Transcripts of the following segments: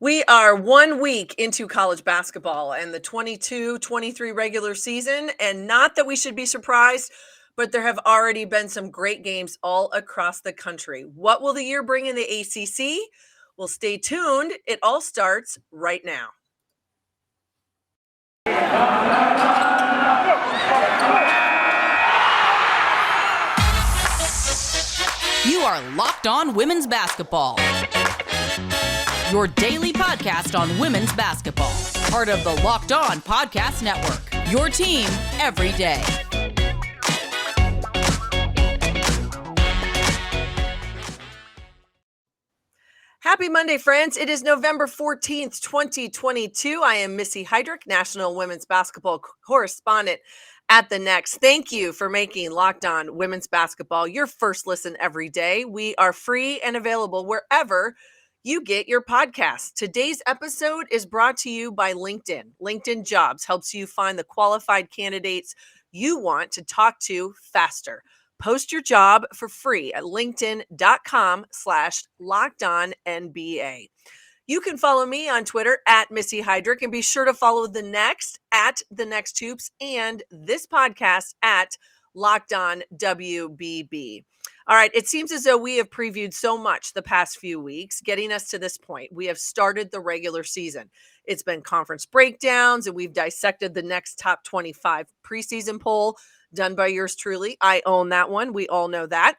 We are 1 week into college basketball and the 22-23 regular season, and not that we should be surprised, but there have already been some great games all across the country. What will the year bring in the ACC? Well, stay tuned. It all starts right now. You are Locked On Women's Basketball, your daily podcast on women's basketball. Part of the Locked On Podcast Network, your team every day. Happy Monday, friends. It is November 14th, 2022. I am Missy Heidrick, National Women's Basketball Correspondent at The Next. Thank you for making Locked On Women's Basketball your first listen every day. We are free and available wherever you get your podcasts. Today's episode is brought to you by LinkedIn. LinkedIn Jobs helps you find the qualified candidates you want to talk to faster. Post your job for free at linkedin.com/lockedonnba. You can follow me on Twitter at Missy Heidrick, and be sure to follow The Next at The Next Hoops and this podcast at Locked On WBB. All right, it seems as though we have previewed so much the past few weeks, getting us to this point. We have started the regular season. It's been conference breakdowns, and we've dissected the next top 25 preseason poll done by yours truly. I own that one. We all know that.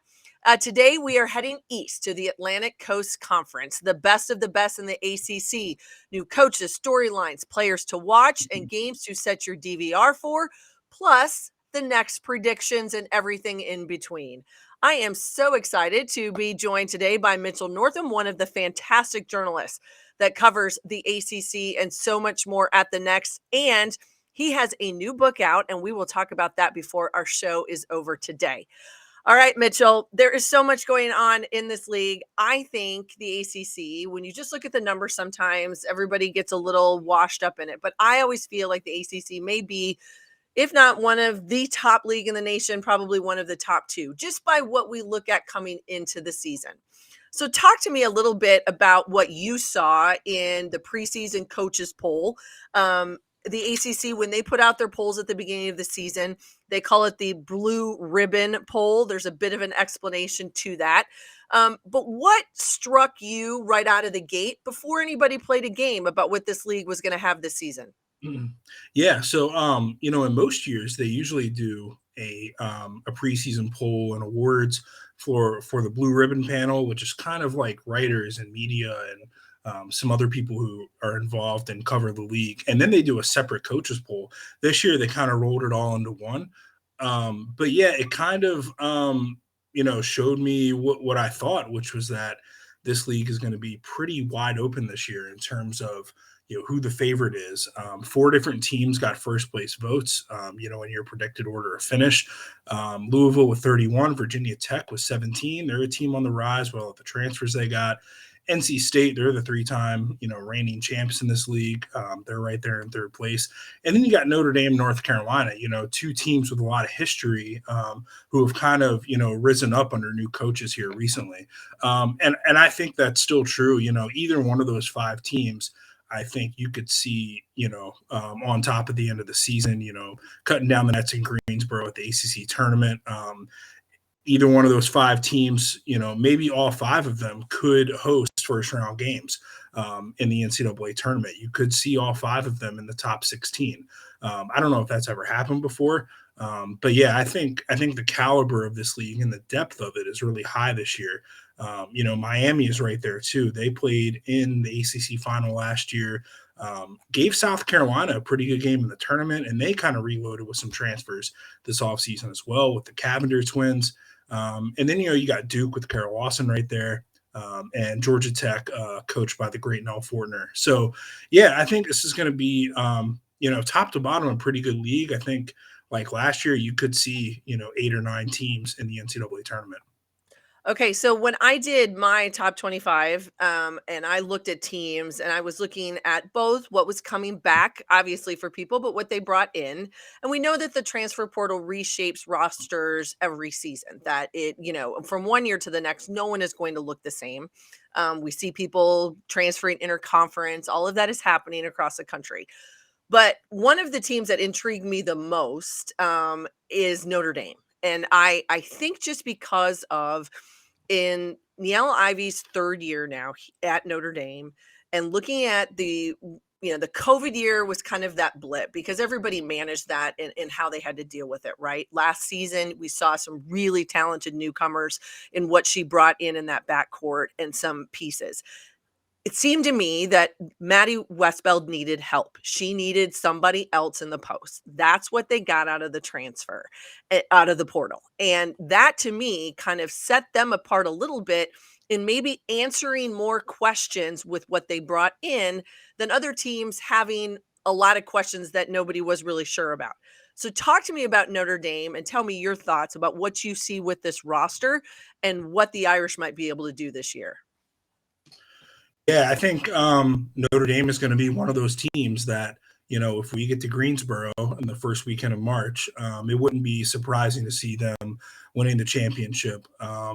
Today, we are heading east to the Atlantic Coast Conference, the best of the best in the ACC. New coaches, storylines, players to watch, and games to set your DVR for, plus the next predictions and everything in between. I am so excited to be joined today by Mitchell Northam, one of the fantastic journalists that covers the ACC and so much more at The Next. And he has a new book out, and we will talk about that before our show is over today. All right, Mitchell, there is so much going on in this league. I think the ACC, when you just look at the numbers, sometimes everybody gets a little washed up in it. But I always feel like the ACC may be, if not one of the top league in the nation, probably one of the top two, just by what we look at coming into the season. So talk to me a little bit about what you saw in the preseason coaches poll. The ACC, when they put out their polls at the beginning of the season, they call it the blue ribbon poll. There's a bit of an explanation to that. But what struck you right out of the gate before anybody played a game about what this league was going to have this season? Yeah. So, in most years they usually do a preseason poll and awards for the blue ribbon panel, which is kind of like writers and media and some other people who are involved and cover the league. And then they do a separate coaches poll. This year, they kind of rolled it all into one. But yeah, it kind of, showed me what I thought, which was that this league is going to be pretty wide open this year in terms of, who the favorite is. 4 different teams got first place votes, in your predicted order of finish. Louisville with 31, Virginia Tech with 17. They're a team on the rise. Well, the transfers they got. NC State, they're the 3-time, reigning champs in this league. They're right there in 3rd place. And then you got Notre Dame, North Carolina, 2 teams with a lot of history who have kind of, risen up under new coaches here recently. And I think that's still true. Either one of those 5 teams, I think you could see, on top at the end of the season, cutting down the nets in Greensboro at the ACC tournament. Either one of those 5 teams, maybe all 5 of them could host first round games in the NCAA tournament. You could see all 5 of them in the top 16. I don't know if that's ever happened before. But yeah, I think the caliber of this league and the depth of it is really high this year. Miami is right there too. They played in the ACC final last year, gave South Carolina a pretty good game in the tournament, and they kind of reloaded with some transfers this offseason as well with the Cavender twins. And then, you got Duke with Carol Lawson right there, and Georgia Tech, coached by the great Nell Fortner. So, yeah, I think this is going to be, top to bottom, a pretty good league. I think, like last year, you could see, 8 or 9 teams in the NCAA tournament. Okay, so when I did my top 25, and I looked at teams, and I was looking at both what was coming back, obviously for people, but what they brought in. And we know that the transfer portal reshapes rosters every season, that it, from one year to the next, no one is going to look the same. We see people transferring interconference. All of that is happening across the country. But one of the teams that intrigued me the most is Notre Dame. And I think just because of in Niele Ivy's third year now at Notre Dame, and looking at the COVID year was kind of that blip because everybody managed that and how they had to deal with it, right? Last season, we saw some really talented newcomers in what she brought in that backcourt and some pieces. It seemed to me that Maddie Westbeld needed help. She needed somebody else in the post. That's what they got out of the transfer, out of the portal. And that to me kind of set them apart a little bit in maybe answering more questions with what they brought in than other teams having a lot of questions that nobody was really sure about. So talk to me about Notre Dame and tell me your thoughts about what you see with this roster and what the Irish might be able to do this year. Yeah, I think Notre Dame is going to be one of those teams that, if we get to Greensboro in the first weekend of March, it wouldn't be surprising to see them winning the championship. I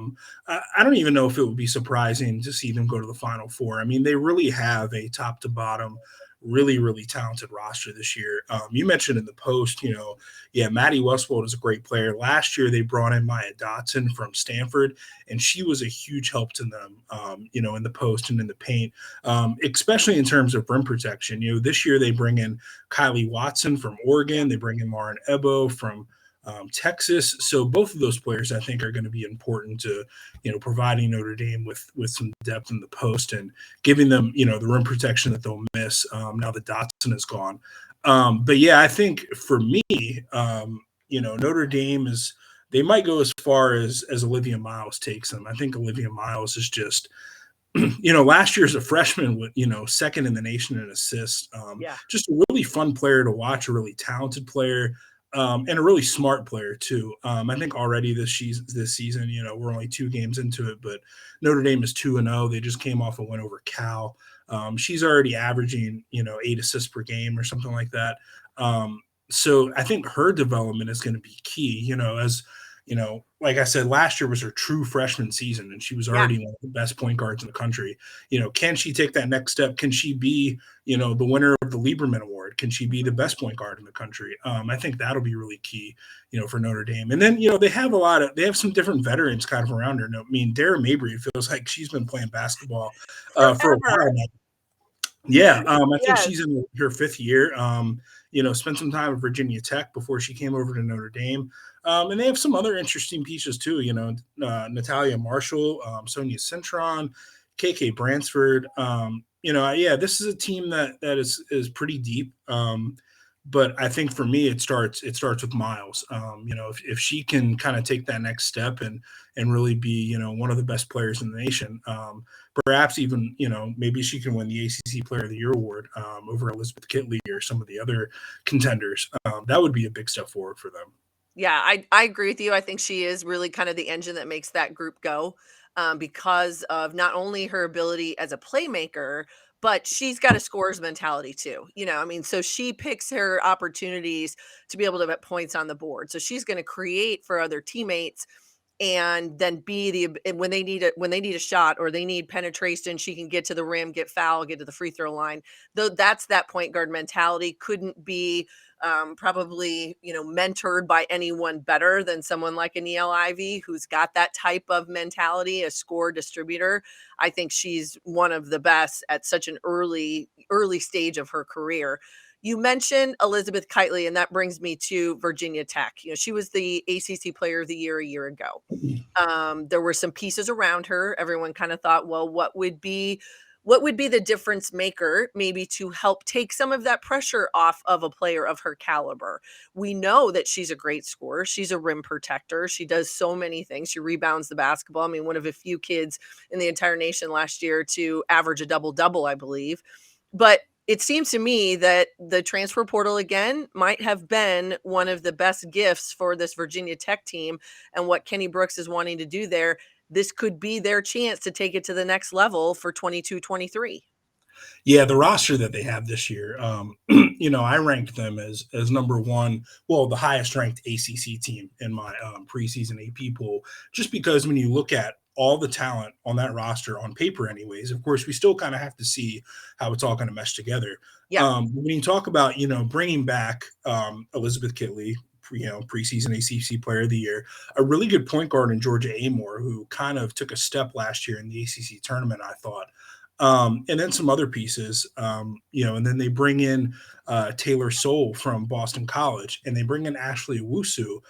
don't even know if it would be surprising to see them go to the Final Four. I mean, they really have a top to bottom, really, really talented roster this year. You mentioned in the post, Maddie Westbeld is a great player. Last year, they brought in Maya Dotson from Stanford, and she was a huge help to them, in the post and in the paint, especially in terms of rim protection. This year they bring in Kylie Watson from Oregon. They bring in Lauren Ebo from Texas. So both of those players, I think, are going to be important to, providing Notre Dame with some depth in the post and giving them, the rim protection that they'll miss now that Dotson is gone. But yeah, I think for me, Notre Dame they might go as far as Olivia Miles takes them. I think Olivia Miles is just, last year as a freshman with, second in the nation in assists. Just a really fun player to watch, a really talented player. And a really smart player too. I think already this season, we're only 2 games into it, but Notre Dame is 2-0. They just came off a win over Cal. She's already averaging, 8 assists per game or something like that. So I think her development is going to be key, as like I said, last year was her true freshman season, and she was already one of the best point guards in the country. Can she take that next step? Can she be, the winner of the Lieberman Award? Can she be the best point guard in the country? I think that'll be really key, for Notre Dame. And then, they have some different veterans kind of around her. I mean, Dara Mabry feels like she's been playing basketball for a while now. Yeah, I think she's in her 5th year. Spent some time at Virginia Tech before she came over to Notre Dame. And they have some other interesting pieces too, Natalia Marshall, Sonia Cintron, KK Bransford. This is a team that is pretty deep. But I think for me, it starts with Miles. If she can kind of take that next step and really be, one of the best players in the nation, perhaps even, maybe she can win the ACC Player of the Year award over Elizabeth Kitley or some of the other contenders. That would be a big step forward for them. Yeah, I agree with you. I think she is really kind of the engine that makes that group go because of not only her ability as a playmaker, but she's got a scorer's mentality too. So she picks her opportunities to be able to put points on the board. So she's going to create for other teammates and then be when they need a shot or they need penetration, she can get to the rim, get foul, get to the free throw line. Though that's that point guard mentality. Couldn't be probably, mentored by anyone better than someone like a Niele Ivy, who's got that type of mentality, a score distributor. I think she's one of the best at such an early stage of her career. You mentioned Elizabeth Kitley, and that brings me to Virginia Tech. She was the ACC Player of the Year a year ago. There were some pieces around her. Everyone kind of thought, well, what would be the difference maker maybe to help take some of that pressure off of a player of her caliber? We know that she's a great scorer. She's a rim protector. She does so many things. She rebounds the basketball. I mean, one of a few kids in the entire nation last year to average a double-double, I believe. But it seems to me that the transfer portal, again, might have been one of the best gifts for this Virginia Tech team and what Kenny Brooks is wanting to do there. This could be their chance to take it to the next level for 22-23. Yeah, the roster that they have this year, I ranked them as number one, well, the highest ranked ACC team in my preseason AP poll, just because when you look at all the talent on that roster on paper anyways. Of course, we still kind of have to see how it's all going to mesh together. Yeah. When you talk about, bringing back Elizabeth Kitley, preseason ACC player of the year, a really good point guard in Georgia Amore, who kind of took a step last year in the ACC tournament, I thought. And then some other pieces, and then they bring in Taylor Soule from Boston College, and they bring in Ashley Owusu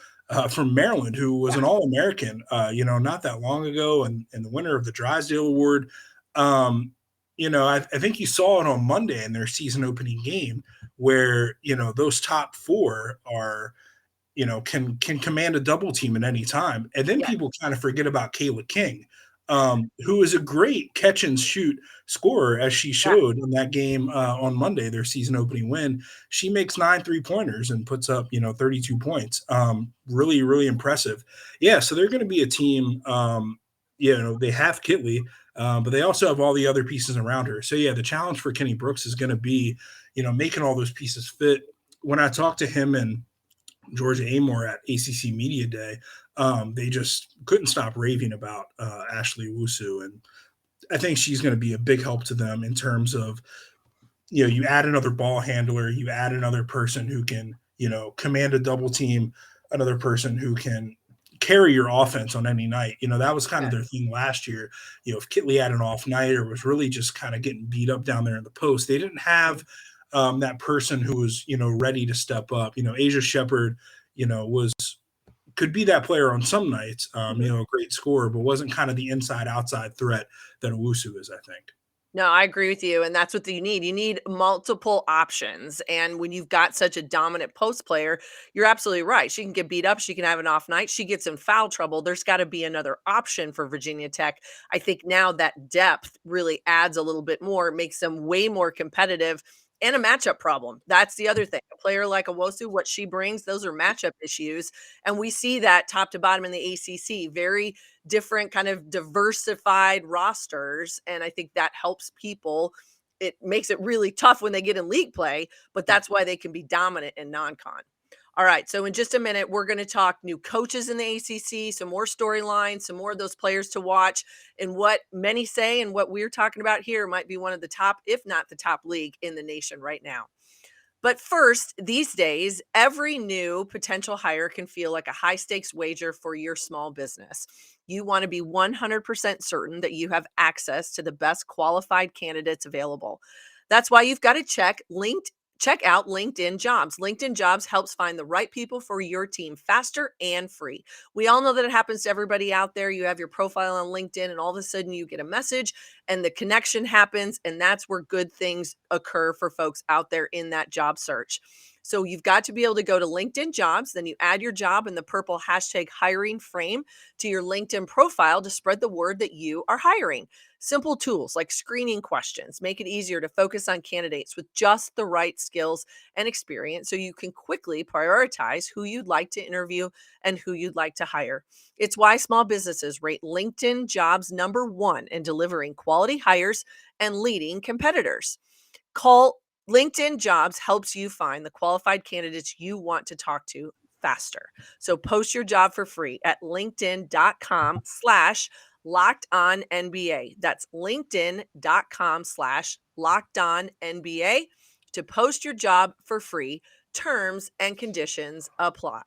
from Maryland, who was an All-American, not that long ago, and the winner of the Drysdale Award. I think you saw it on Monday in their season opening game where, those top four are, can command a double team at any time. And then people kind of forget about Kayla King, who is a great catch and shoot scorer, as she showed in that game on Monday, their season opening win. She makes 9 3-pointers and puts up, 32 points. Really, really impressive. Yeah, so they're going to be a team, they have Kitley, but they also have all the other pieces around her. So, yeah, the challenge for Kenny Brooks is going to be, making all those pieces fit. When I talked to him and Georgia Amore at ACC Media Day, they just couldn't stop raving about Ashley Owusu. And I think she's going to be a big help to them in terms of, you add another ball handler, you add another person who can, command a double team, another person who can carry your offense on any night. That was kind of their thing last year. If Kitley had an off night or was really just kind of getting beat up down there in the post, they didn't have that person who was, ready to step up. Asia Shepherd, could be that player on some nights, a great scorer, but wasn't kind of the inside-outside threat that Owusu is, I think. No, I agree with you. And that's what you need. You need multiple options. And when you've got such a dominant post player, you're absolutely right. She can get beat up. She can have an off night. She gets in foul trouble. There's got to be another option for Virginia Tech. I think now that depth really adds a little bit more, makes them way more competitive. And a matchup problem. That's the other thing. A player like Owusu, what she brings, those are matchup issues. And we see that top to bottom in the ACC, very different kind of diversified rosters. And I think that helps people. It makes it really tough when they get in league play, but that's why they can be dominant in non-con. All right, so in just a minute, we're going to talk new coaches in the ACC, some more storylines, some more of those players to watch, and what many say and what we're talking about here might be one of the top, if not the top league in the nation right now. But first, these days, every new potential hire can feel like a high-stakes wager for your small business. You want to be 100% certain that you have access to the best qualified candidates available. That's why you've got to check out LinkedIn Jobs. LinkedIn Jobs helps find the right people for your team faster and free. We all know that it happens to everybody out there. You have your profile on LinkedIn and all of a sudden you get a message and the connection happens, and that's where good things occur for folks out there in that job search. So you've got to be able to go to LinkedIn Jobs, then you add your job in the purple hashtag hiring frame to your LinkedIn profile to spread the word that you are hiring. Simple tools like screening questions make it easier to focus on candidates with just the right skills and experience so you can quickly prioritize who you'd like to interview and who you'd like to hire. It's why small businesses rate LinkedIn Jobs #1 in delivering quality hires and leading competitors. LinkedIn Jobs helps you find the qualified candidates you want to talk to faster. So post your job for free at linkedin.com/LockedOnNBA. That's linkedin.com/LockedOnNBA to post your job for free. Terms and conditions apply.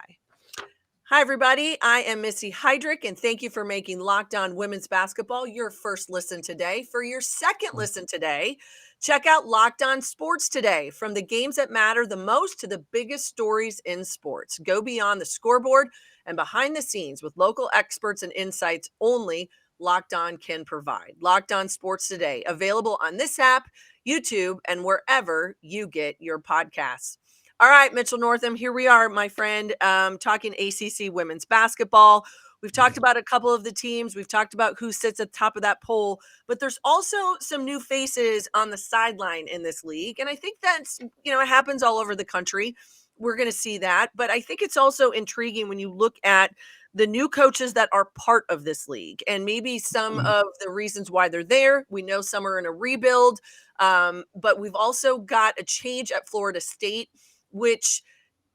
Hi, everybody. I am Missy Heidrick, and thank you for making Locked On Women's Basketball your first listen today. For your second listen today, check out Locked On Sports Today. From the games that matter the most to the biggest stories in sports. Go beyond the scoreboard and behind the scenes with local experts and insights only Locked On can provide. Locked On Sports Today, available on this app, YouTube, and wherever you get your podcasts. All right, Mitchell Northam, here we are, my friend, talking ACC women's basketball. We've talked about a couple of the teams. We've talked about who sits at the top of that poll, but there's also some new faces on the sideline in this league. And I think that's, it happens all over the country. We're going to see that. But I think it's also intriguing when you look at the new coaches that are part of this league and maybe some of the reasons why they're there. We know some are in a rebuild, but we've also got a change at Florida State, which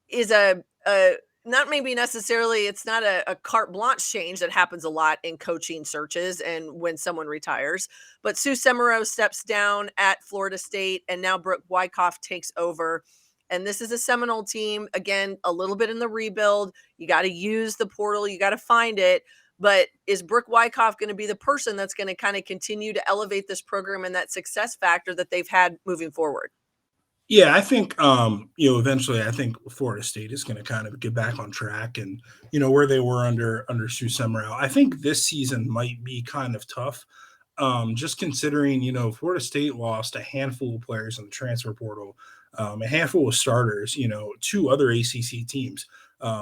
is a not maybe necessarily, it's not a carte blanche change that happens a lot in coaching searches and when someone retires, but Sue Semero steps down at Florida State, and now Brooke Wyckoff takes over. And this is a Seminole team, again, a little bit in the rebuild. You got to use the portal, you got to find it. But is Brooke Wyckoff going to be the person that's going to kind of continue to elevate this program and that success factor that they've had moving forward? Yeah, I think eventually I think Florida State is going to kind of get back on track and where they were under Sue Semrau. I think this season might be kind of tough. Just considering, Florida State lost a handful of players in the transfer portal, a handful of starters, two other ACC teams.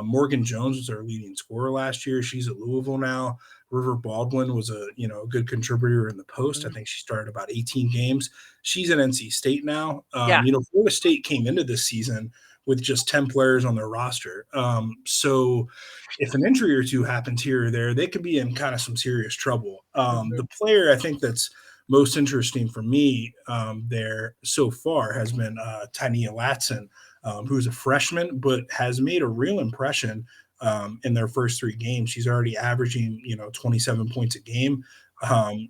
Morgan Jones was our leading scorer last year. She's at Louisville now. River Baldwin was a good contributor in the post. Mm-hmm. I think she started about 18 games. She's at NC State now. Florida State came into this season with just 10 players on their roster. So if an injury or two happens here or there, they could be in kind of some serious trouble. The player I think that's most interesting for me there so far has been Tania Latson, who's a freshman but has made a real impression in their first 3 games. She's already averaging 27 points a game.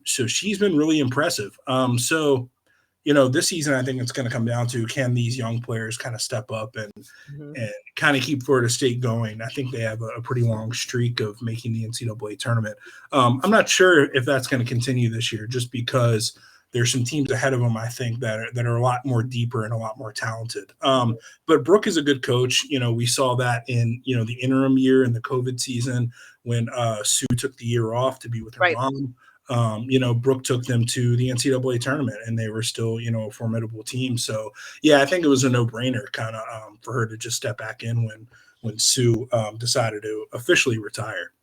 So she's been really impressive. This season, I think it's going to come down to, can these young players kind of step up and kind of keep Florida State going. I think they have a pretty long streak of making the NCAA tournament. I'm not sure if that's going to continue this year, just because there's some teams ahead of them, I think, that are a lot more deeper and a lot more talented. But Brooke is a good coach. We saw that in, the interim year in the COVID season when Sue took the year off to be with her mom. Brooke took them to the NCAA tournament, and they were still, a formidable team. So, yeah, I think it was a no-brainer kind of for her to just step back in when Sue decided to officially retire.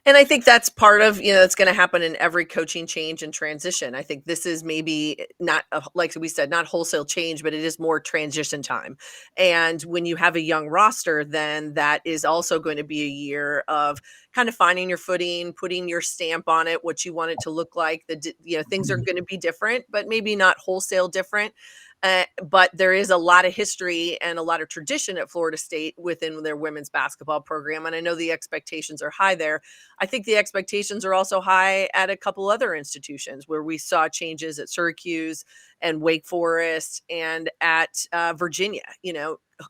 And I think that's part of, it's going to happen in every coaching change and transition. I think this is maybe not, like we said, not wholesale change, but it is more transition time. And when you have a young roster, then that is also going to be a year of kind of finding your footing, putting your stamp on it, what you want it to look like. Things are going to be different, but maybe not wholesale different. But there is a lot of history and a lot of tradition at Florida State within their women's basketball program. And I know the expectations are high there. I think the expectations are also high at a couple other institutions where we saw changes at Syracuse and Wake Forest and at Virginia.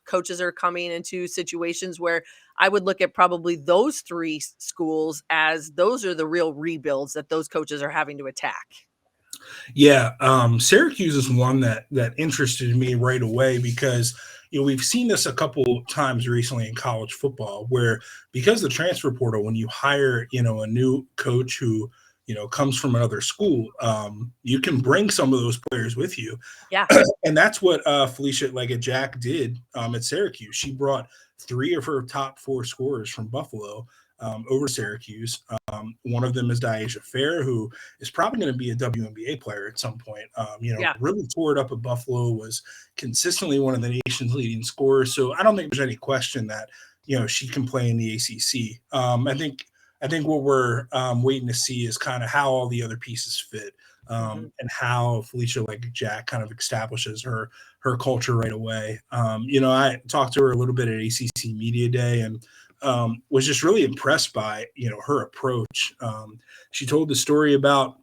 Coaches are coming into situations where I would look at probably those 3 schools as those are the real rebuilds that those coaches are having to attack. Yeah, Syracuse is one that interested me right away because we've seen this a couple times recently in college football where, because the transfer portal, when you hire a new coach who comes from another school, you can bring some of those players with you. Yeah, and that's what Felicia Leggett-Jack did at Syracuse. She brought 3 of her top 4 scorers from Buffalo over Syracuse. One of them is Diasia Fair, who is probably going to be a WNBA player at some point. Really tore it up at Buffalo, was consistently one of the nation's leading scorers. So I don't think there's any question that, she can play in the ACC. I think what we're waiting to see is kind of how all the other pieces fit and how Felicia Leggett-Jack kind of establishes her culture right away. I talked to her a little bit at ACC Media Day and was just really impressed by, her approach. She told the story about,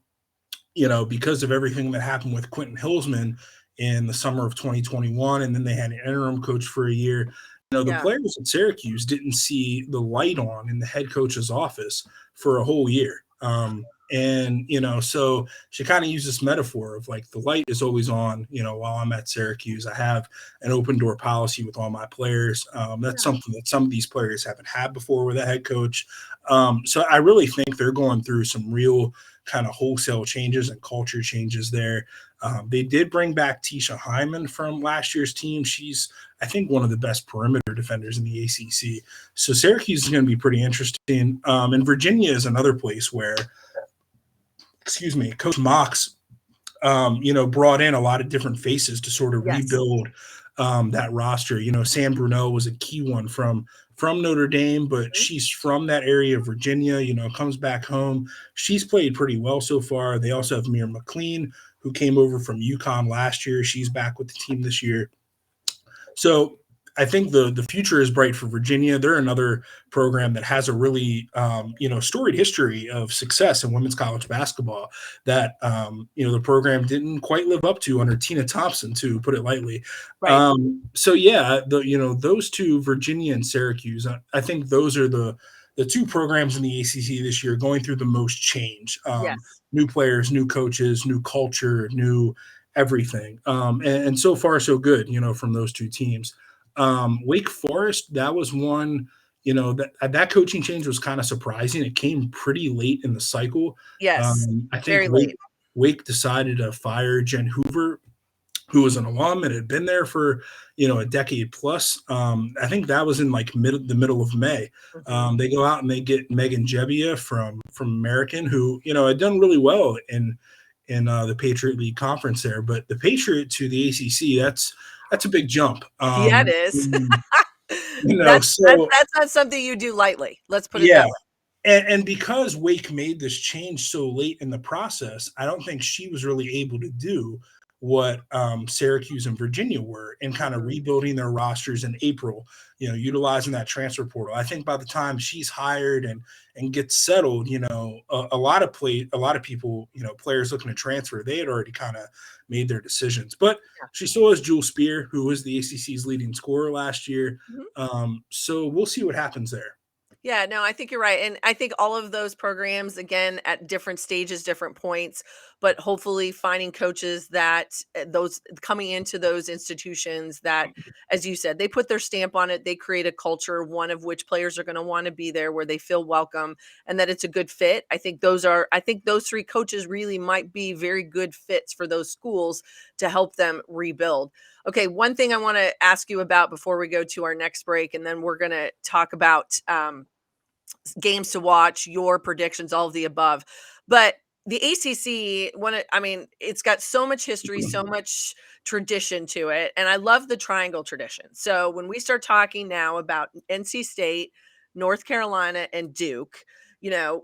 because of everything that happened with Quentin Hillsman in the summer of 2021, and then they had an interim coach for a year. The players at Syracuse didn't see the light on in the head coach's office for a whole year. So she kind of used this metaphor of like, the light is always on, while I'm at Syracuse. I have an open door policy with all my players. That's something that some of these players haven't had before with a head coach. So I really think they're going through some real kind of wholesale changes and culture changes there. They did bring back Tisha Hyman from last year's team. She's, I think, one of the best perimeter defenders in the ACC. So Syracuse is going to be pretty interesting. And Virginia is another place where, Coach Mox, brought in a lot of different faces to sort of rebuild that roster. Sam Brunel was a key one from Notre Dame, but she's from that area of Virginia, comes back home. She's played pretty well so far. They also have Mir McLean, who came over from UConn last year. She's back with the team this year. So I think the future is bright for Virginia. They're another program that has a really, storied history of success in women's college basketball that, the program didn't quite live up to under Tina Thompson, to put it lightly. Right. Those two, Virginia and Syracuse, I think those are the two programs in the ACC this year going through the most change. Yes. New players, new coaches, new culture, new everything. And so far, so good, from those two teams. Wake Forest, that was one, that coaching change was kind of surprising. It came pretty late in the cycle. Yes. I think Very late. Wake decided to fire Jen Hoover, who was an alum and had been there for, a decade plus. I think that was in like the middle of May. Mhm. They go out and they get Megan Jebbia from American, who, had done really well in the Patriot League conference there. But the Patriot to the ACC, that's a big jump. Yeah, it is. That's So not something you do lightly. Let's put it yeah. that way. And because Wake made this change so late in the process, I don't think she was really able to do what Syracuse and Virginia were in kind of rebuilding their rosters in April, utilizing that transfer portal. I think by the time she's hired and gets settled, a lot of people, players looking to transfer, they had already kind of made their decisions. But she still has Jewel Spear, who was the ACC's leading scorer last year. So we'll see what happens there. Yeah, no, I think you're right. And I think all of those programs, again, at different stages, different points, but hopefully finding coaches that those coming into those institutions that, as you said, they put their stamp on it. They create a culture, one of which players are going to want to be there, where they feel welcome and that it's a good fit. I think those three coaches really might be very good fits for those schools to help them rebuild. Okay, one thing I want to ask you about before we go to our next break, and then we're going to talk about games to watch, your predictions, all of the above. But the ACC, it's got so much history, so much tradition to it. And I love the triangle tradition. So when we start talking now about NC State, North Carolina, and Duke,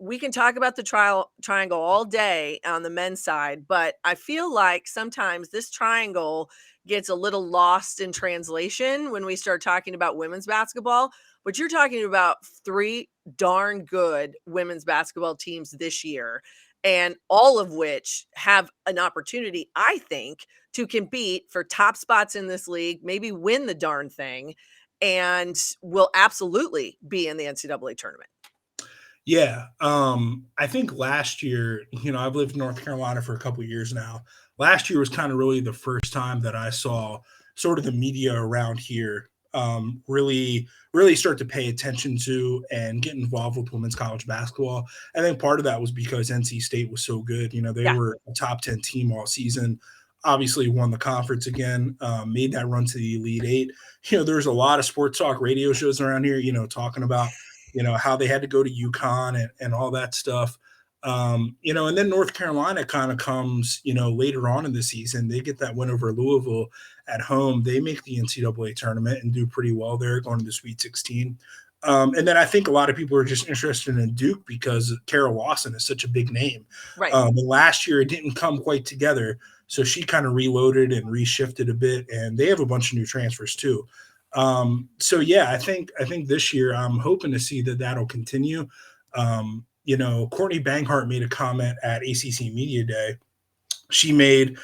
we can talk about the triangle all day on the men's side, but I feel like sometimes this triangle gets a little lost in translation when we start talking about women's basketball. But you're talking about three darn good women's basketball teams this year, and all of which have an opportunity, I think, to compete for top spots in this league, maybe win the darn thing, and will absolutely be in the NCAA tournament. Yeah. I think last year, I've lived in North Carolina for a couple of years now. Last year was kind of really the first time that I saw sort of the media around here really start to pay attention to and get involved with women's college basketball. I think part of that was because NC State was so good. They were a top 10 team all season, obviously won the conference again, made that run to the Elite Eight. There's a lot of sports talk radio shows around here, talking about, how they had to go to UConn and all that stuff. And then North Carolina kind of comes, later on in the season. They get that win over Louisville at home. They make the NCAA tournament and do pretty well there, going to the Sweet 16. And then I think a lot of people are just interested in Duke because Carol Lawson is such a big name. Right. And last year it didn't come quite together. So she kind of reloaded and reshifted a bit, and they have a bunch of new transfers too. I think this year I'm hoping to see that'll continue. Courtney Banghart made a comment at ACC Media Day. She made,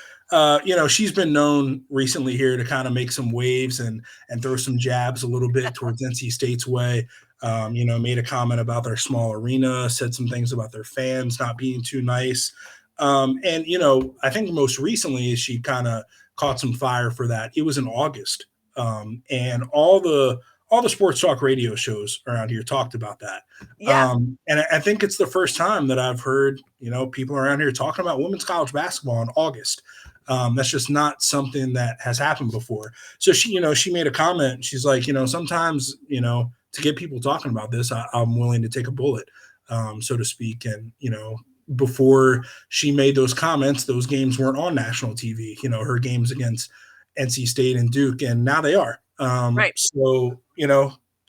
she's been known recently here to kind of make some waves and throw some jabs a little bit towards NC State's way. Made a comment about their small arena, said some things about their fans not being too nice. I think most recently she kind of caught some fire for that. It was in August. And all the sports talk radio shows around here talked about that. Yeah. And I think it's the first time that I've heard, people around here talking about women's college basketball in August. That's just not something that has happened before. So she made a comment. She's like, sometimes, to get people talking about this, I'm willing to take a bullet, so to speak. And, before she made those comments, those games weren't on national TV, her games against NC State and Duke, and now they are. Right. So,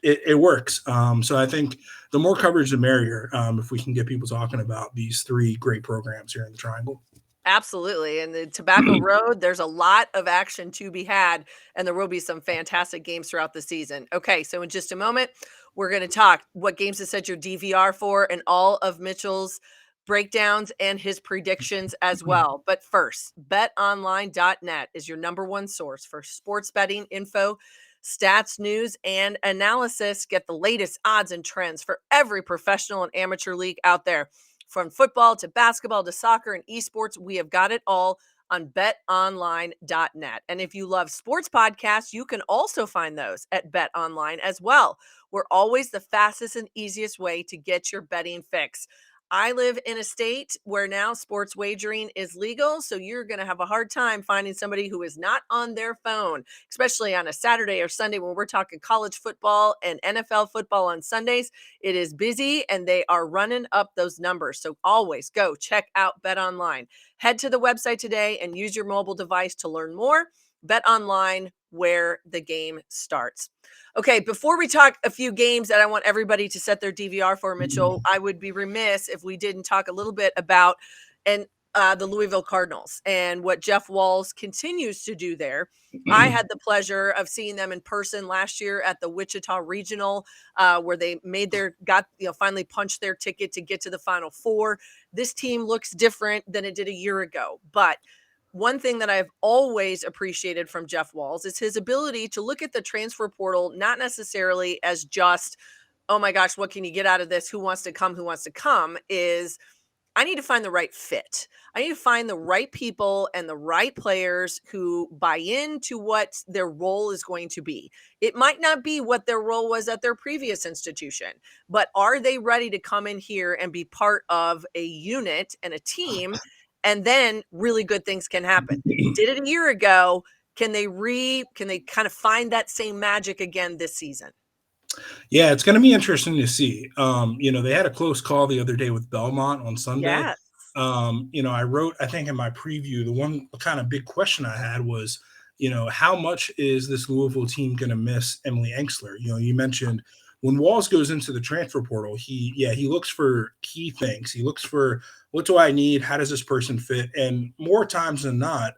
it works. So I think the more coverage, the merrier, if we can get people talking about these three great programs here in the Triangle. Absolutely. And the Tobacco Road, there's a lot of action to be had, and there will be some fantastic games throughout the season. Okay, so in just a moment, we're going to talk what games to set your DVR for and all of Mitchell's breakdowns and his predictions as well. But first, betonline.net is your number one source for sports betting info, stats, news, and analysis. Get the latest odds and trends for every professional and amateur league out there. From football to basketball to soccer and esports, we have got it all on betonline.net. And if you love sports podcasts, you can also find those at BetOnline as well. We're always the fastest and easiest way to get your betting fix. I live in a state where now sports wagering is legal, so you're going to have a hard time finding somebody who is not on their phone, especially on a Saturday or Sunday when we're talking college football and NFL football on Sundays. It is busy and they are running up those numbers. So always go check out BetOnline. Head to the website today and use your mobile device to learn more. BetOnline, where the game starts. Okay, before we talk a few games that I want everybody to set their DVR for, Mitchell, I would be remiss if we didn't talk a little bit about the Louisville Cardinals and what Jeff Walz continues to do there. I had the pleasure of seeing them in person last year at the Wichita Regional, where they finally punched their ticket to get to the Final Four. This team looks different than it did a year ago, but one thing that I've always appreciated from Jeff Walz is his ability to look at the transfer portal, not necessarily as just, oh my gosh, what can you get out of this? Who wants to come? Is I need to find the right fit. I need to find the right people and the right players who buy into what their role is going to be. It might not be what their role was at their previous institution, but are they ready to come in here and be part of a unit and a team? And then really good things can happen. Did it a year ago. Can they kind of find that same magic again this season? Yeah, it's going to be interesting to see. They had a close call the other day with Belmont on Sunday. Yes. I wrote, I think in my preview, the one kind of big question I had was, how much is this Louisville team going to miss Emily Engstler? You mentioned when Walz goes into the transfer portal, he looks for key things. He looks for, what do I need? How does this person fit? And more times than not,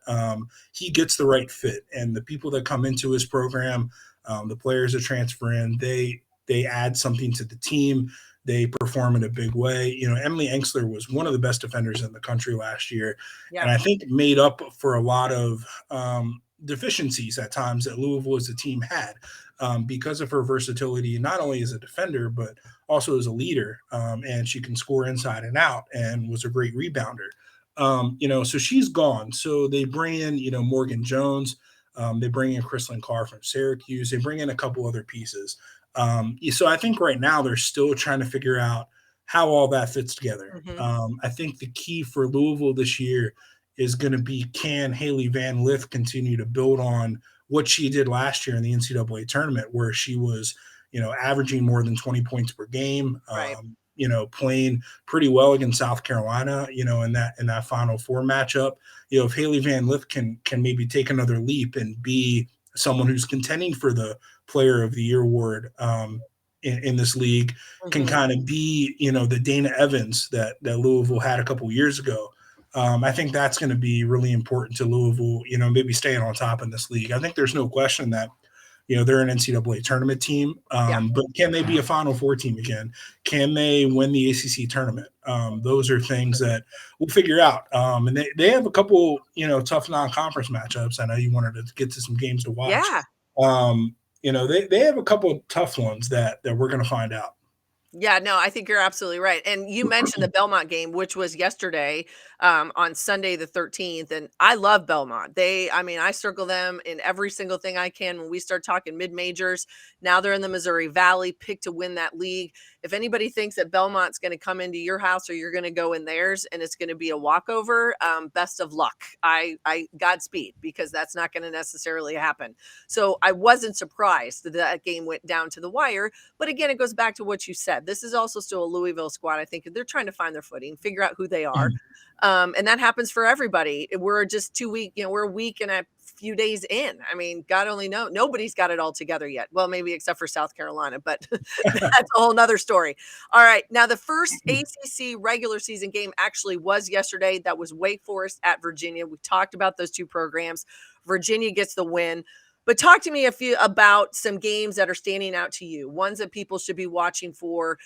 he gets the right fit. And the people that come into his program, the players that transfer in, they add something to the team. They perform in a big way. Emily Engstler was one of the best defenders in the country last year. Yeah. And I think made up for a lot of deficiencies at times that Louisville as a team had because of her versatility, not only as a defender, but also as a leader. And she can score inside and out and was a great rebounder. So she's gone. So they bring in, Morgan Jones. They bring in Chrislyn Carr from Syracuse. They bring in a couple other pieces. So I think right now they're still trying to figure out how all that fits together. I think the key for Louisville this year is going to be, can Haley Van Lith continue to build on what she did last year in the NCAA tournament, where she was, averaging more than 20 points per game, right. Playing pretty well against South Carolina, in that Final Four matchup. If Haley Van Lith can maybe take another leap and be someone who's contending for the Player of the Year award in this league, can kind of be, the Dana Evans that Louisville had a couple years ago. I think that's going to be really important to Louisville, maybe staying on top in this league. I think there's no question that, they're an NCAA tournament team, but can they be a Final Four team again? Can they win the ACC tournament? Those are things that we'll figure out. And they have a couple, tough non-conference matchups. I know you wanted to get to some games to watch. Yeah. They have a couple of tough ones that we're going to find out. Yeah, no, I think you're absolutely right. And you mentioned the Belmont game, which was yesterday on Sunday the 13th. And I love Belmont. I circle them in every single thing I can when we start talking mid-majors. Now they're in the Missouri Valley, picked to win that league. If anybody thinks that Belmont's going to come into your house or you're going to go in theirs and it's going to be a walkover, best of luck. I Godspeed, because that's not going to necessarily happen. So I wasn't surprised that game went down to the wire. But again, it goes back to what you said. This is also still a Louisville squad. I think they're trying to find their footing, figure out who they are. And that happens for everybody. We're just 2 weeks, we're a week and a few days in. I mean, God only knows. Nobody's got it all together yet. Well, maybe except for South Carolina, but that's a whole nother story. All right. Now, the first ACC regular season game actually was yesterday. That was Wake Forest at Virginia. We talked about those two programs. Virginia gets the win. But talk to me about some games that are standing out to you, ones that people should be watching for,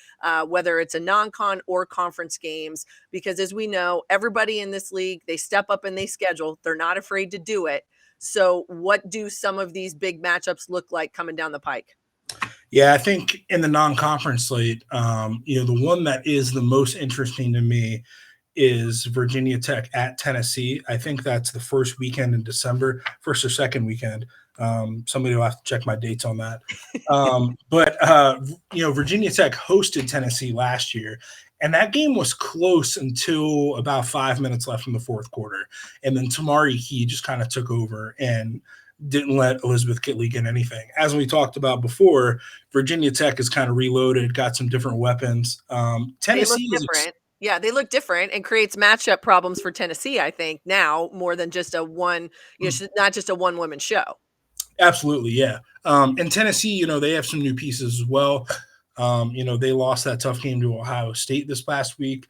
whether it's a non-con or conference games, because as we know, everybody in this league, they step up and they schedule. They're not afraid to do it. So what do some of these big matchups look like coming down the pike? Yeah, I think in the non-conference slate, the one that is the most interesting to me is Virginia Tech at Tennessee. I think that's the first weekend in December, first or second weekend. Somebody will have to check my dates on that. But Virginia Tech hosted Tennessee last year, and that game was close until about 5 minutes left in the fourth quarter. And then Tamari Key just kind of took over and didn't let Elizabeth Kitley get anything. As we talked about before, Virginia Tech is kind of reloaded, got some different weapons. Tennessee is different. Yeah, they look different and creates matchup problems for Tennessee, I think, now more than just a one, not just a one-woman show. Absolutely, yeah. And Tennessee, they have some new pieces as well. They lost that tough game to Ohio State this past week.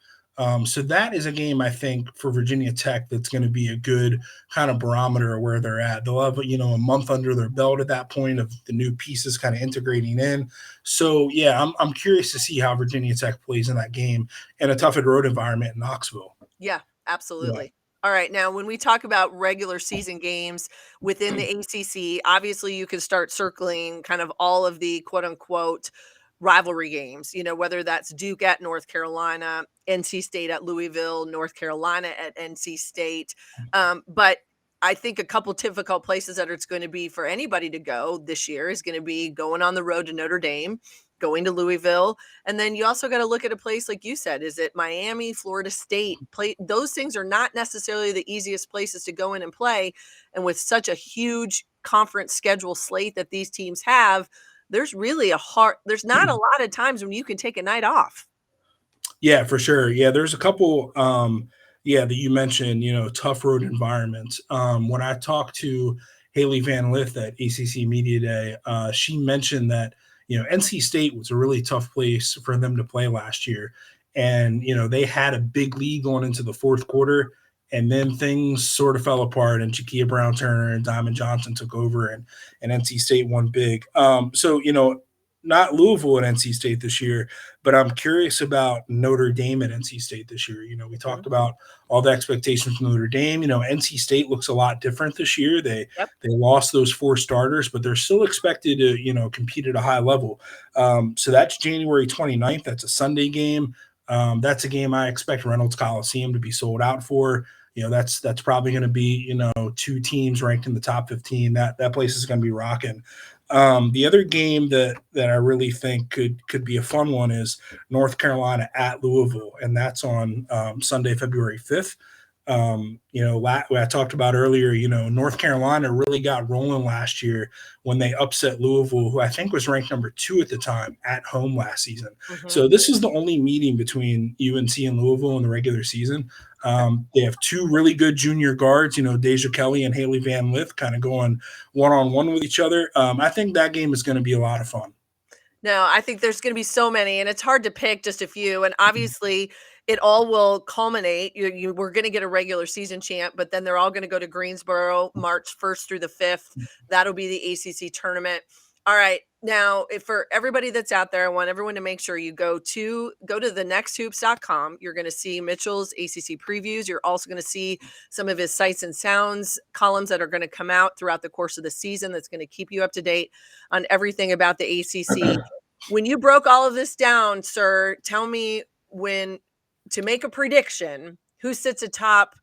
So that is a game, I think, for Virginia Tech that's going to be a good kind of barometer of where they're at. They'll have, a month under their belt at that point of the new pieces kind of integrating in. So, yeah, I'm curious to see how Virginia Tech plays in that game in a tough road environment in Knoxville. Yeah, absolutely. Yeah. All right. Now, when we talk about regular season games within the ACC, obviously you can start circling kind of all of the quote unquote rivalry games, whether that's Duke at North Carolina, NC State at Louisville, North Carolina at NC State. But I think a couple difficult places that it's going to be for anybody to go this year is going to be going on the road to Notre Dame, going to Louisville. And then you also got to look at a place, like you said, is it Miami, Florida State? Those things are not necessarily the easiest places to go in and play. And with such a huge conference schedule slate that these teams have, there's really there's not a lot of times when you can take a night off. Yeah, for sure. Yeah, there's a couple, that you mentioned, tough road environments. When I talked to Haley Van Lith at ACC Media Day, she mentioned that, NC State was a really tough place for them to play last year. And, they had a big lead going into the fourth quarter, and then things sort of fell apart, and Jakia Brown-Turner and Diamond Johnson took over, and NC State won big. Not Louisville at NC State this year, but I'm curious about Notre Dame at NC State this year. We talked about all the expectations from Notre Dame. NC State looks a lot different this year. They lost those 4 starters, but they're still expected to, compete at a high level. So that's January 29th. That's a Sunday game. That's a game I expect Reynolds Coliseum to be sold out for. That's probably going to be, 2 teams ranked in the top 15. That place is going to be rocking. The other game that I really think could be a fun one is North Carolina at Louisville, and that's on Sunday, February 5th. I talked about earlier, North Carolina really got rolling last year when they upset Louisville, who I think was ranked number 2 at the time, at home last season. Mm-hmm. So this is the only meeting between UNC and Louisville in the regular season. They have 2 really good junior guards, Deja Kelly and Haley Van Lith, kind of going one-on-one with each other. I think that game is going to be a lot of fun. No, I think there's going to be so many, and it's hard to pick just a few. And obviously, it all will culminate. We're going to get a regular season champ, but then they're all going to go to Greensboro March 1st through the 5th. That'll be the ACC tournament. All right. Now, for everybody that's out there, I want everyone to make sure you go to thenexthoops.com. You're going to see Mitchell's ACC previews. You're also going to see some of his sights and sounds columns that are going to come out throughout the course of the season. That's going to keep you up to date on everything about the ACC. When you broke all of this down, sir, tell me to make a prediction, who sits atop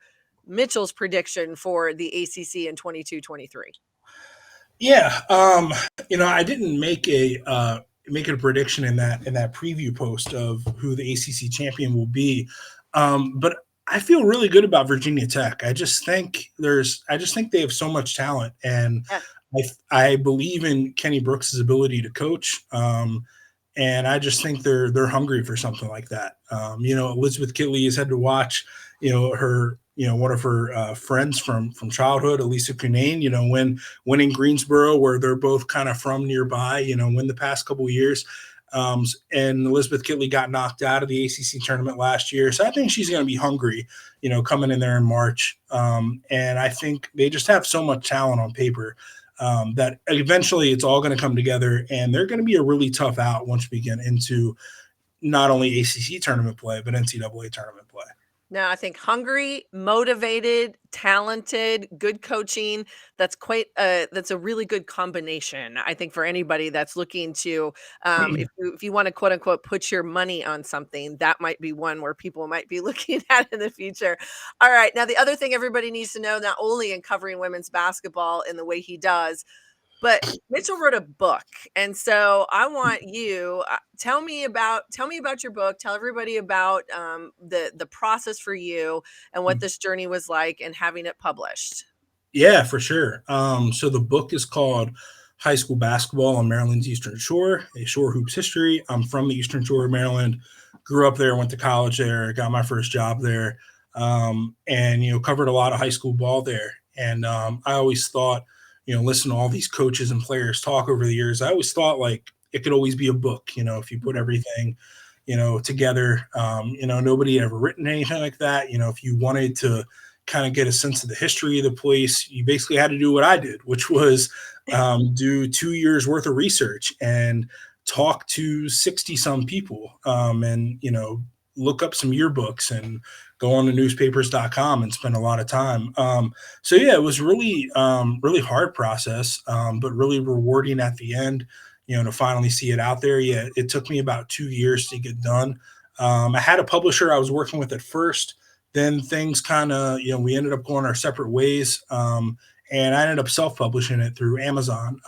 Mitchell's prediction for the ACC in 22-23? Yeah, I didn't make a prediction in that preview post of who the ACC champion will be, but I feel really good about Virginia Tech. I just think they have so much talent, and I believe in Kenny Brooks' ability to coach. And I just think they're hungry for something like that. Elizabeth Kitley has had to watch, her, one of her friends from childhood, Elisa Cunane, winning Greensboro, where they're both kind of from nearby, win the past couple of years. And Elizabeth Kitley got knocked out of the ACC tournament last year. So I think she's going to be hungry, coming in there in March. And I think they just have so much talent on paper that eventually it's all going to come together, and they're going to be a really tough out once we get into not only ACC tournament play, but NCAA tournament play. No, I think hungry, motivated, talented, good coaching. That's a really good combination. I think for anybody that's looking to, if you want to quote unquote put your money on something, that might be one where people might be looking at in the future. All right, now the other thing everybody needs to know, not only in covering women's basketball in the way he does, but Mitchell wrote a book, and so I want you tell me about your book. Tell everybody about the process for you and what this journey was like and having it published. Yeah, for sure. So the book is called High School Basketball on Maryland's Eastern Shore, a Shore Hoops History. I'm from the Eastern Shore of Maryland, grew up there, went to college there, got my first job there, and covered a lot of high school ball there. And I always thought, listen to all these coaches and players talk over the years. I always thought like it could always be a book, if you put everything, together. Nobody had ever written anything like that. If you wanted to kind of get a sense of the history of the place, you basically had to do what I did, which was do 2 years worth of research and talk to 60 some people, and look up some yearbooks and go on to newspapers.com and spend a lot of time. So yeah, it was really, really hard process, but really rewarding at the end, to finally see it out there. Yeah, it took me about 2 years to get done. I had a publisher I was working with at first, then things kind of, we ended up going our separate ways. And I ended up self-publishing it through Amazon.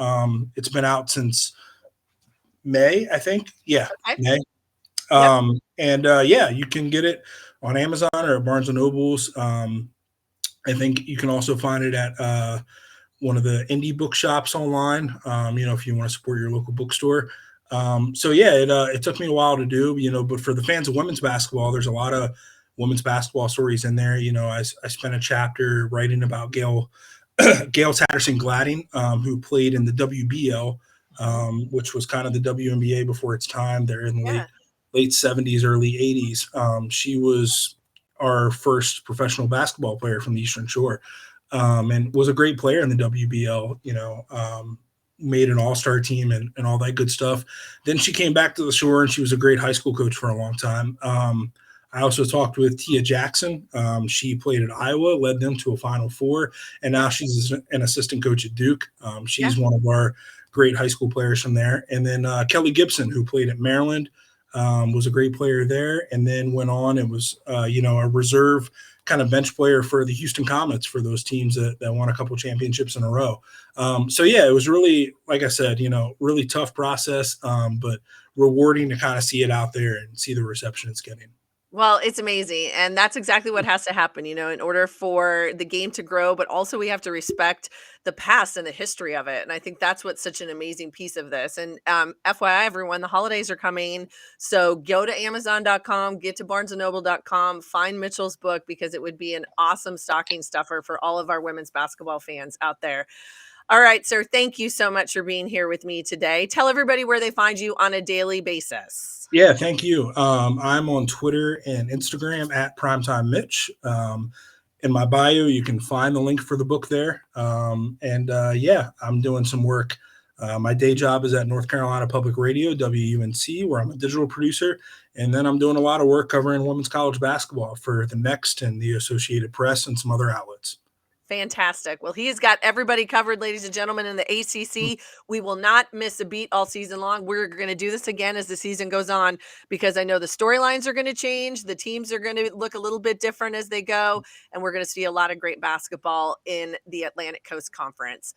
It's been out since May, I think. Yeah, okay. May. You can get it on Amazon or at Barnes & Nobles. I think you can also find it at one of the indie bookshops online, if you want to support your local bookstore. It took me a while to do, but for the fans of women's basketball, there's a lot of women's basketball stories in there. I spent a chapter writing about Gail Tatterson-Gladding, who played in the WBL, which was kind of the WNBA before its time. They're in the late 70s, early 80s. She was our first professional basketball player from the Eastern Shore, and was a great player in the WBL, made an all-star team and all that good stuff. Then she came back to the Shore, and she was a great high school coach for a long time. I also talked with Tia Jackson. She played at Iowa, led them to a Final Four, and now she's an assistant coach at Duke. She's one of our great high school players from there. And then Kelly Gibson, who played at Maryland, was a great player there, and then went on and was, a reserve kind of bench player for the Houston Comets, for those teams that won a couple championships in a row. It was really, like I said, really tough process, but rewarding to kind of see it out there and see the reception it's getting. Well, it's amazing. And that's exactly what has to happen, in order for the game to grow, but also we have to respect the past and the history of it. And I think that's what's such an amazing piece of this. And FYI, everyone, the holidays are coming. So go to Amazon.com, get to BarnesandNoble.com, find Mitchell's book, because it would be an awesome stocking stuffer for all of our women's basketball fans out there. All right, sir. Thank you so much for being here with me today. Tell everybody where they find you on a daily basis. Yeah, thank you. I'm on Twitter and Instagram at Primetime Mitch. In my bio, you can find the link for the book there. I'm doing some work. My day job is at North Carolina Public Radio, WUNC, where I'm a digital producer. And then I'm doing a lot of work covering women's college basketball for The Next and the Associated Press and some other outlets. Fantastic. Well, he has got everybody covered, ladies and gentlemen, in the ACC. We will not miss a beat all season long. We're going to do this again as the season goes on, because I know the storylines are going to change. The teams are going to look a little bit different as they go, and we're going to see a lot of great basketball in the Atlantic Coast Conference.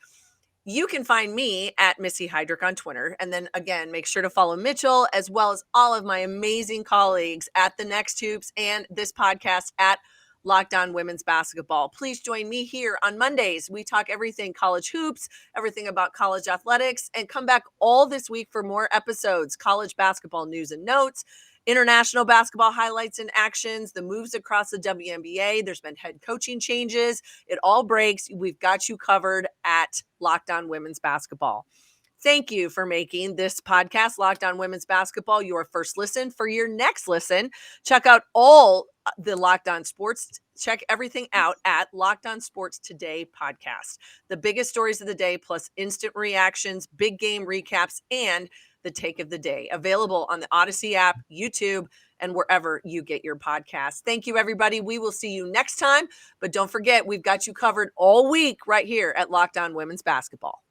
You can find me at Missy Heidrick on Twitter. And then again, make sure to follow Mitchell, as well as all of my amazing colleagues at The Next Hoops and this podcast at Locked On Women's Basketball. Please join me here on Mondays. We talk everything college hoops, everything about college athletics, and come back all this week for more episodes, college basketball news and notes, international basketball highlights and actions, the moves across the WNBA. There's been head coaching changes. It all breaks. We've got you covered at Locked On Women's Basketball. Thank you for making this podcast, Locked On Women's Basketball, your first listen. For your next listen, check out all the Locked On Sports. Check everything out at Locked On Sports Today podcast. The biggest stories of the day, plus instant reactions, big game recaps, and the take of the day. Available on the Odyssey app, YouTube, and wherever you get your podcasts. Thank you, everybody. We will see you next time. But don't forget, we've got you covered all week right here at Locked On Women's Basketball.